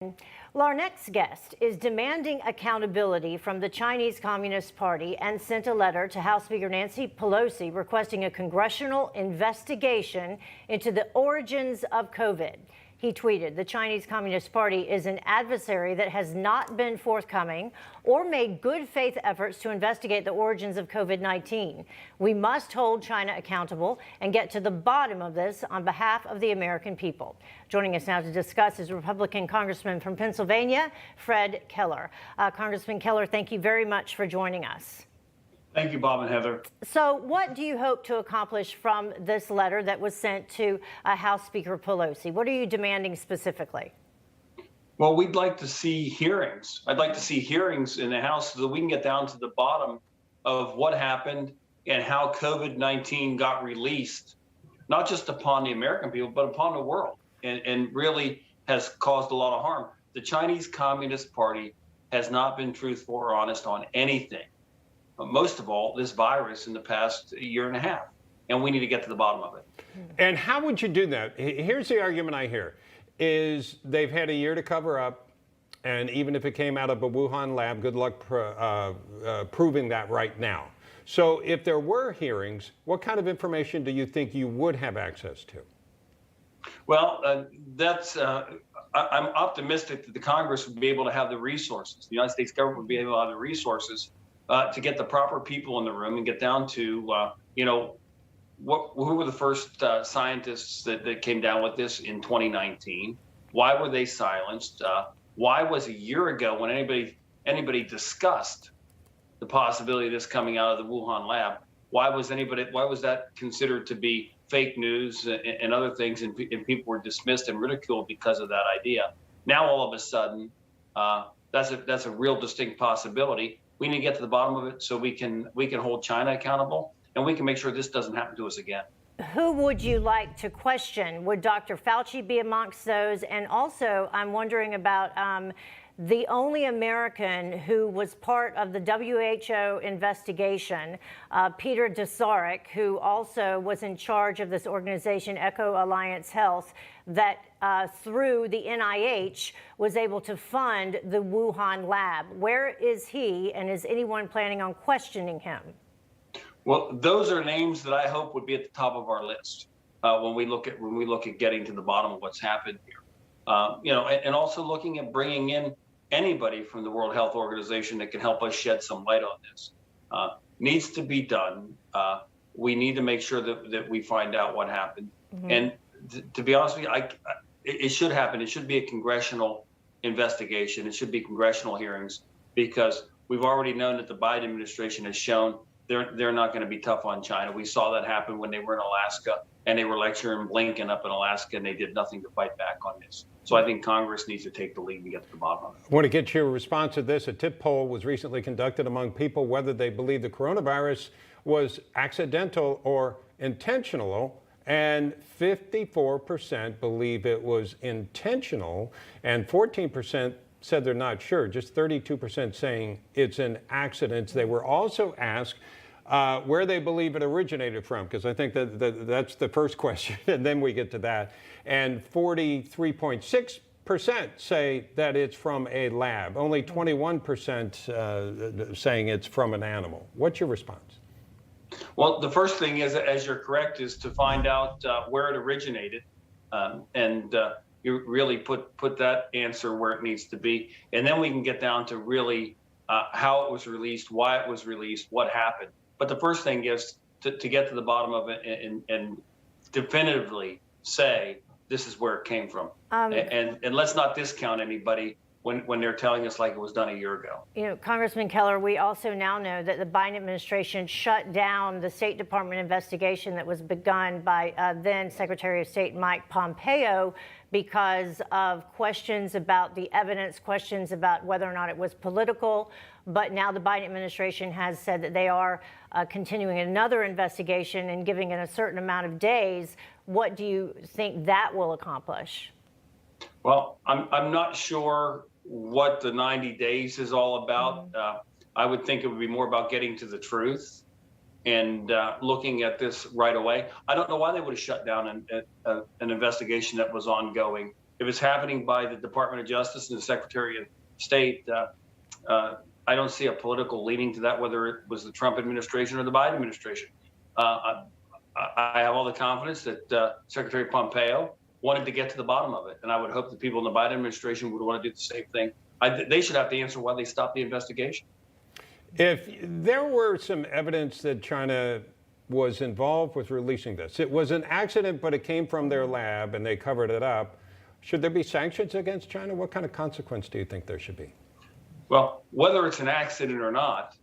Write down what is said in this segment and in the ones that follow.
Well, our next guest is demanding accountability from the Chinese Communist Party and sent a letter to House Speaker Nancy Pelosi requesting a congressional investigation into the origins of COVID. He tweeted, "The Chinese Communist Party is an adversary that has not been forthcoming or made good faith efforts to investigate the origins of COVID-19. We must hold China accountable and get to the bottom of this on behalf of the American people." Joining us now to discuss is Republican Congressman from Pennsylvania, Fred Keller. Congressman Keller, thank you very much for joining us. Thank you, Bob and Heather. So what do you hope to accomplish from this letter that was sent to House Speaker Pelosi? What are you demanding specifically? Well, we'd like to see hearings. I'd like to see hearings in the House so that we can get down to the bottom of what happened and how COVID-19 got released, not just upon the American people, but upon the world, and really has caused a lot of harm. The Chinese Communist Party has not been truthful or honest on anything. Most of all, this virus in the past year and a half. And we need to get to the bottom of it. And how would you do that? Here's the argument I hear, is they've had a year to cover up. And even if it came out of a Wuhan lab, good luck proving that right now. So if there were hearings, what kind of information do you think you would have access to? Well, I'm optimistic that the Congress would be able to have the resources. The United States government would be able to have the resources to get the proper people in the room and get down to, who were the first scientists that came down with this in 2019? Why were they silenced? Why was a year ago when anybody discussed the possibility of this coming out of the Wuhan lab, why was that considered to be fake news and other things, and people were dismissed and ridiculed because of that idea? Now all of a sudden, that's a real distinct possibility. We need to get to the bottom of it so we can hold China accountable, and we can make sure this doesn't happen to us again. Who would you like to question? Would Dr. Fauci be amongst those? And also, I'm wondering about the only American who was part of the WHO investigation, Peter Daszarek, who also was in charge of this organization, Eco Alliance Health, that through the NIH was able to fund the Wuhan lab. Where is he, and is anyone planning on questioning him? Well, those are names that I hope would be at the top of our list when we look at getting to the bottom of what's happened here. And also looking at bringing in anybody from the World Health Organization that can help us shed some light on this. Needs to be done. We need to make sure that we find out what happened. Mm-hmm. And to be honest with you, it should happen. It should be a congressional investigation. It should be congressional hearings, because we've already known that the Biden administration has shown they're not going to be tough on China. We saw that happen when they were in Alaska and they were lecturing Blinken up in Alaska, and they did nothing to fight back on this. So I think Congress needs to take the lead and get to the bottom of it. I want to get your response to this. A tip poll was recently conducted among people whether they believe the coronavirus was accidental or intentional, and 54% believe it was intentional, and 14% said they're not sure, just 32% saying it's an accident. They were also asked where they believe it originated from, because I think that's the first question, and then we get to that. And 43.6% say that it's from a lab. Only 21% saying it's from an animal. What's your response? Well, the first thing is, as you're correct, is to find out where it originated, and you really put that answer where it needs to be, and then we can get down to really how it was released, why it was released, what happened. But the first thing is to get to the bottom of it and definitively say this is where it came from, and let's not discount anybody when they're telling us like it was done a year ago. Congressman Keller, we also now know that the Biden administration shut down the State Department investigation that was begun by then Secretary of State Mike Pompeo because of questions about the evidence, questions about whether or not it was political. But now the Biden administration has said that they are continuing another investigation and giving it a certain amount of days. What do you think that will accomplish? Well, I'm not sure what the 90 days is all about. I would think it would be more about getting to the truth and looking at this right away. I don't know why they would have shut down an investigation that was ongoing if it's happening by the Department of Justice and the Secretary of State, I don't see a political leaning to that, whether it was the Trump administration or the Biden administration. I have all the confidence that Secretary Pompeo wanted to get to the bottom of it, and I would hope that people in the Biden administration would want to do the same thing. They should have to answer why they stopped the investigation. If there were some evidence that China was involved with releasing this, it was an accident, but it came from their lab and they covered it up, should there be sanctions against China? What kind of consequence do you think there should be? Well, whether it's an accident or not,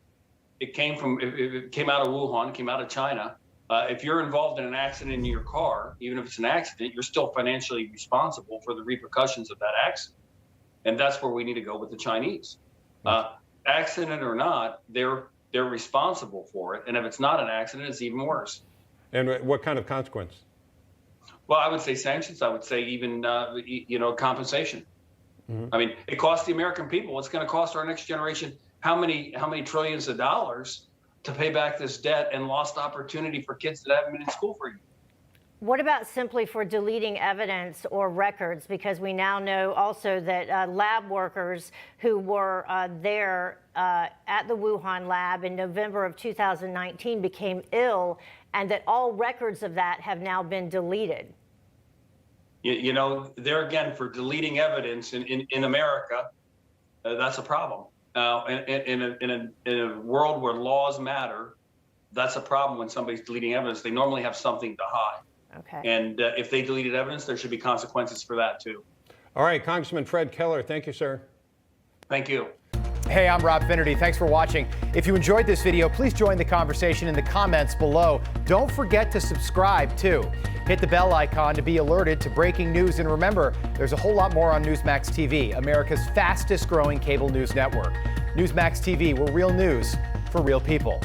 it came out of Wuhan, it came out of China. If you're involved in an accident in your car, even if it's an accident, you're still financially responsible for the repercussions of that accident. And that's where we need to go with the Chinese. Accident or not, they're responsible for it. And if it's not an accident, it's even worse. And what kind of consequence? Well, I would say sanctions. I would say even, compensation. Mm-hmm. I mean, it costs the American people. It's going to cost our next generation how many trillions of dollars to pay back this debt and lost opportunity for kids that haven't been in school for years. What about simply for deleting evidence or records? Because we now know also that lab workers who were there at the Wuhan lab in November of 2019 became ill, and that all records of that have now been deleted. There again, for deleting evidence in America, that's a problem. In a world where laws matter, that's a problem when somebody's deleting evidence. They normally have something to hide. Okay. And if they deleted evidence, there should be consequences for that, too. All right, Congressman Fred Keller, thank you, sir. Thank you. Hey, I'm Rob Finnerty. Thanks for watching. If you enjoyed this video, please join the conversation in the comments below. Don't forget to subscribe, too. Hit the bell icon to be alerted to breaking news. And remember, there's a whole lot more on Newsmax TV, America's fastest growing cable news network. Newsmax TV, where real news for real people.